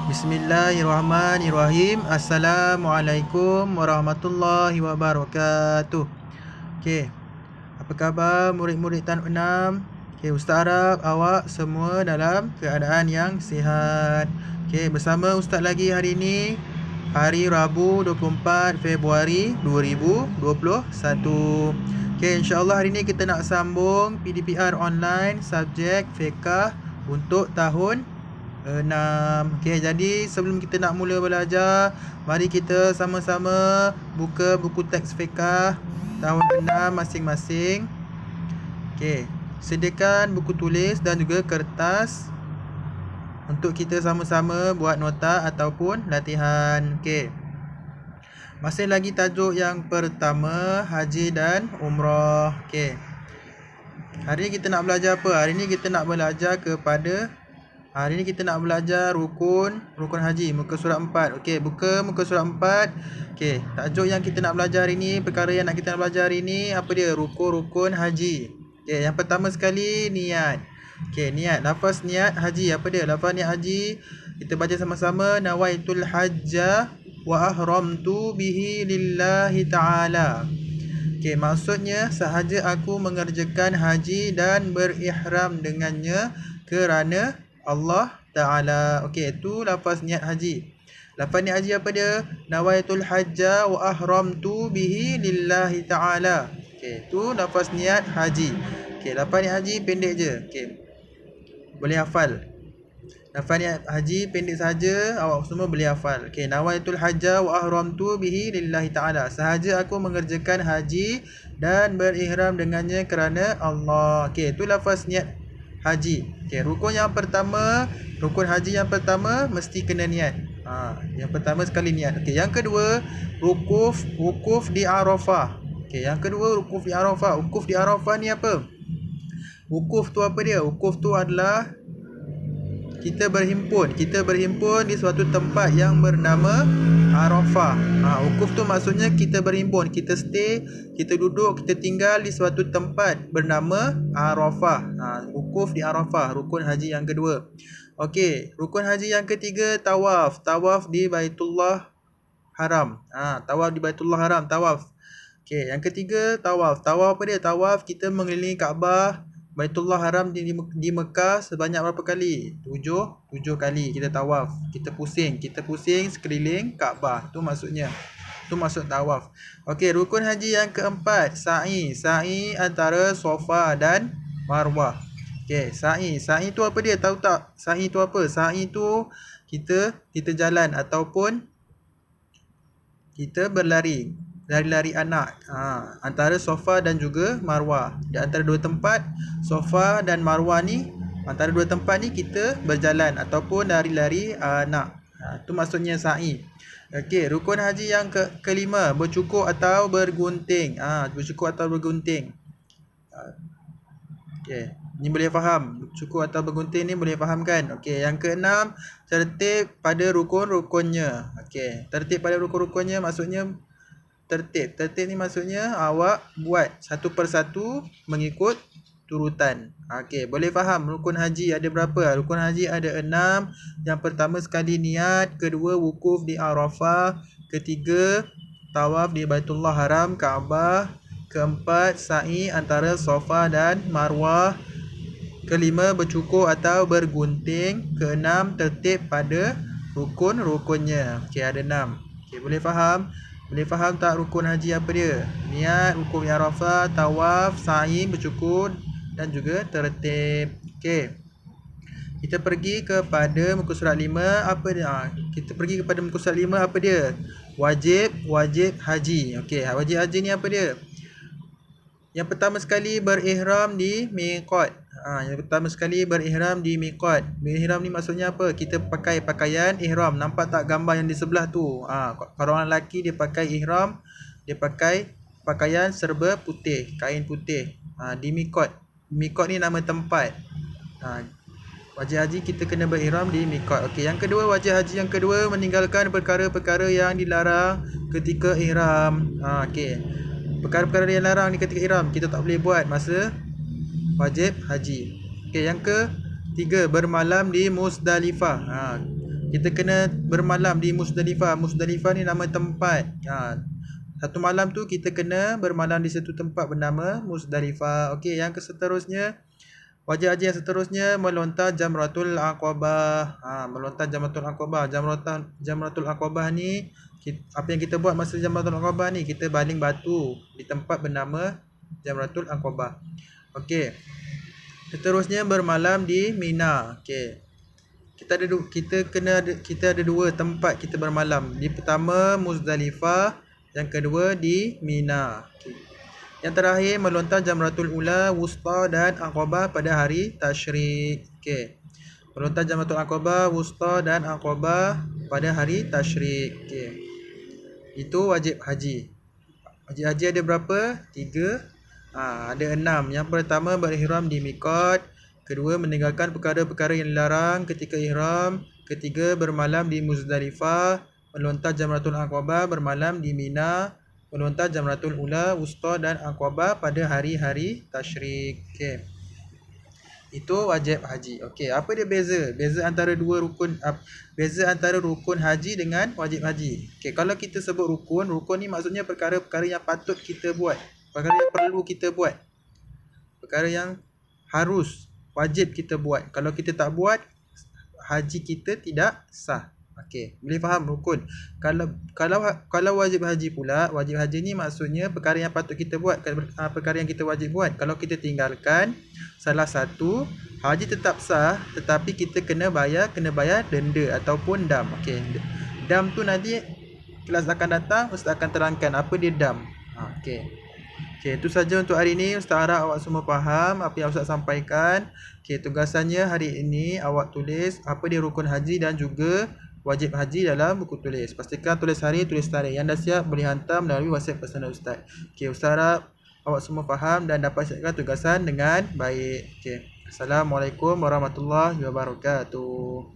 Bismillahirrahmanirrahim. Assalamualaikum warahmatullahi wabarakatuh. Okey. Apa khabar murid-murid Tan 6? Okey, Ustaz harap awak semua dalam keadaan yang sihat. Okey, bersama Ustaz lagi hari ini, hari Rabu 24 Februari 2021. Okey, insya-Allah hari ini kita nak sambung PDPR online subjek fiqh untuk tahun 6. Okey, jadi sebelum kita nak mula belajar, mari kita sama-sama buka buku teks fiqh tahun 6 masing-masing. Okey, sediakan buku tulis dan juga kertas untuk kita sama-sama buat nota ataupun latihan. Okey. Masih lagi tajuk yang pertama, haji dan umrah. Okey. Hari ni kita nak belajar apa? Hari ni kita nak belajar rukun haji, muka surat 4. Okey, buka muka surat 4. Okey, tajuk yang kita nak belajar hari ni, perkara yang kita nak belajar hari ni, apa dia? Rukun haji. Okey, yang pertama sekali niat. Okey, niat. Lafaz niat haji, apa dia? Lafaz niat haji, kita baca sama-sama, nawaitul hajja wa ahramtu bihi lillahi ta'ala. Okey, maksudnya sahaja aku mengerjakan haji dan berihram dengannya kerana Allah Ta'ala. Okey, itu lafaz niat haji. Lafaz niat haji apa dia? Nawaitul hajja wa ahramtu bihi lillahi ta'ala. Okey, itu lafaz niat haji. Okey, lafaz niat haji pendek je. Okey, boleh hafal. Lafaz niat haji pendek saja, awak semua boleh hafal. Okey, nawaitul hajja wa ahramtu bihi lillahi ta'ala. Sahaja aku mengerjakan haji dan berihram dengannya kerana Allah. Okey, itu lafaz niat haji. Okey, rukun haji yang pertama mesti kena niat. Yang pertama sekali niat. Okey, yang kedua, wukuf di Arafah. Okey, yang kedua wukuf di Arafah. Wukuf di Arafah ni apa? Wukuf tu apa dia? Wukuf tu adalah kita berhimpun di suatu tempat yang bernama Arafah. Wukuf tu maksudnya kita berhimpun, kita stay, kita duduk, kita tinggal di suatu tempat bernama Arafah. Wukuf di Arafah, rukun haji yang kedua. Okey, rukun haji yang ketiga, tawaf. Tawaf di Baitullah Haram. Tawaf di Baitullah Haram, tawaf. Okey, yang ketiga tawaf. Tawaf apa dia? Tawaf kita mengelilingi Kaabah, Baitullah Haram di Mekah sebanyak berapa kali? 7 kali kita tawaf. Kita pusing sekeliling Kaabah. Tu maksudnya. Tu maksud tawaf. Okey, rukun haji yang keempat, sa'i. Sa'i antara Safa dan Marwah. Okey, sa'i. Sa'i tu apa dia? Tahu tak? Sa'i tu apa? Sa'i tu kita jalan ataupun kita berlari. Lari-lari anak antara Safa dan juga Marwah. Di antara dua tempat Safa dan Marwah ni, antara dua tempat ni kita berjalan ataupun lari-lari anak. Itu maksudnya sa'i. Okey, rukun haji yang kelima, bercukur atau bergunting. Bercukur atau bergunting. Okey, ni boleh faham. Bercukur atau bergunting ni boleh faham kan? Okey, yang keenam, tertib pada rukun-rukunnya. Okey, tertib pada rukun-rukunnya maksudnya tertib ni maksudnya awak buat satu persatu mengikut turutan. Okey, boleh faham rukun haji ada berapa? Rukun haji ada 6. Yang pertama sekali niat, kedua wukuf di Arafah, ketiga tawaf di Baitullah Haram, Kaabah, keempat sa'i antara Safa dan Marwah, kelima bercukur atau bergunting, keenam tertib pada rukun-rukunnya. Okey, ada 6. Okey, boleh faham? Boleh faham tak rukun haji apa dia? Niat, wukuf di Arafah, tawaf, sa'i, bercukur dan juga tertib. Okey. Kita pergi kepada muka surat 5, apa dia? Kita pergi kepada muka surat 5, apa dia? Wajib haji. Okey, wajib haji ni apa dia? Yang pertama sekali berihram di miqat. Berihram ni maksudnya apa? Kita pakai pakaian ihram. Nampak tak gambar yang di sebelah tu? Kalau orang lelaki dia pakai ihram, dia pakai pakaian serba putih, kain putih. Di miqat. Miqat ni nama tempat. Wajib haji kita kena berihram di miqat. Okey, yang kedua, wajib haji yang kedua meninggalkan perkara-perkara yang dilarang ketika ihram. Okey. Perkara-perkara yang larang ni ketika ihram kita tak boleh buat masa wajib haji. Okey, yang ketiga bermalam di Muzdalifah. kita kena bermalam di Muzdalifah. Muzdalifah ni nama tempat. Satu malam tu kita kena bermalam di satu tempat bernama Muzdalifah. Okey, yang seterusnya, wajib haji yang seterusnya melontar Jamratul Aqabah. Melontar Jamratul Aqabah. Jamratul Aqabah ni apa yang kita buat masa Jamratul Aqabah ni? Kita baling batu di tempat bernama Jamratul Aqabah. Okey. Seterusnya bermalam di Mina. Okey. Kita ada dua tempat kita bermalam. Di pertama Muzdalifah, yang kedua di Mina. Okay. Yang terakhir melontar Jamratul Ula, Wusta dan Aqabah pada hari Tasyrik. Okey. Melontar Jamratul Aqabah, Wusta dan Aqabah pada hari Tasyrik. Okey. Itu wajib haji. Wajib haji ada berapa? 3. Ada 6. Yang pertama berihram di miqat. Kedua, meninggalkan perkara-perkara yang dilarang ketika ihram. Ketiga, bermalam di Muzdalifah. Melontar Jamratul Aqabah, bermalam di Mina. Melontar Jamratul Ula, Wusta dan Aqabah pada hari-hari Tasyrik. Okey. Itu wajib haji. Okey, apa dia beza? Beza antara rukun haji dengan wajib haji. Okey, kalau kita sebut rukun ni maksudnya perkara-perkara yang patut kita buat. Perkara yang perlu kita buat. Perkara yang harus, wajib kita buat. Kalau kita tak buat, haji kita tidak sah. Okey, boleh faham rukun. Kalau wajib haji pula, wajib haji ni maksudnya perkara yang patut kita buat, perkara yang kita wajib buat. Kalau kita tinggalkan salah satu, haji tetap sah, tetapi kita kena bayar denda ataupun dam. Okey, dam tu nanti kelas akan datang Ustaz akan terangkan apa dia dam. Okey. Okey, itu saja untuk hari ini. Ustaz harap awak semua faham apa yang Ustaz sampaikan. Okey, tugasannya hari ini awak tulis apa dia rukun haji dan juga wajib haji dalam buku tulis. Pastikan tulis hari, tulis tarikh. Yang dah siap boleh hantar melalui WhatsApp personal Ustaz. Okey, Ustaz harap awak semua faham dan dapat siapkan tugasan dengan baik. Okey. Assalamualaikum warahmatullahi wabarakatuh.